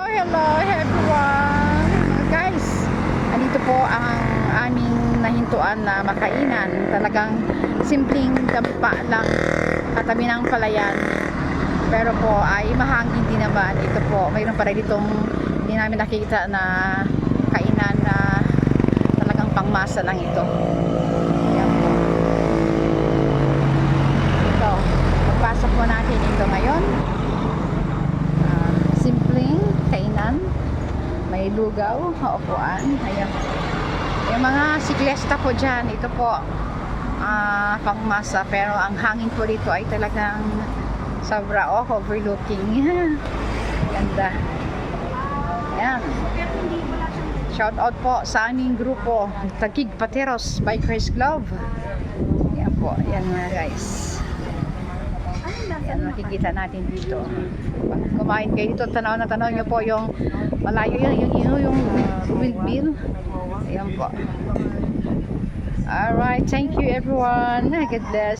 Hello everyone! Guys, andito po ang aming nahintuan na makainan. Talagang simpleng dampa lang katabi ng palayan. Pero po ay mahangin din naman. Ito po, mayroon pa rin ditong hindi namin nakikita na kainan na talagang pangmasa lang ito. Ayan po. Ito, pagpasok po natin ito ngayon. Simpleng kainan, may lugaw, upuan. Ayan. Yung mga siklesta po dyan, ito po pangmasa, pero ang hangin po dito ay talagang sobra, overlooking. Ganda. Ayan. Shout out po sa aming grupo Taguig Pateros Bikers Club. Ayan po, ayan mga guys. Yan, makikita natin dito. Pag kumain kayo dito, tanaw nyo po yung malayo yun, yung windmill. Ayan po. Alright, thank you everyone. God bless.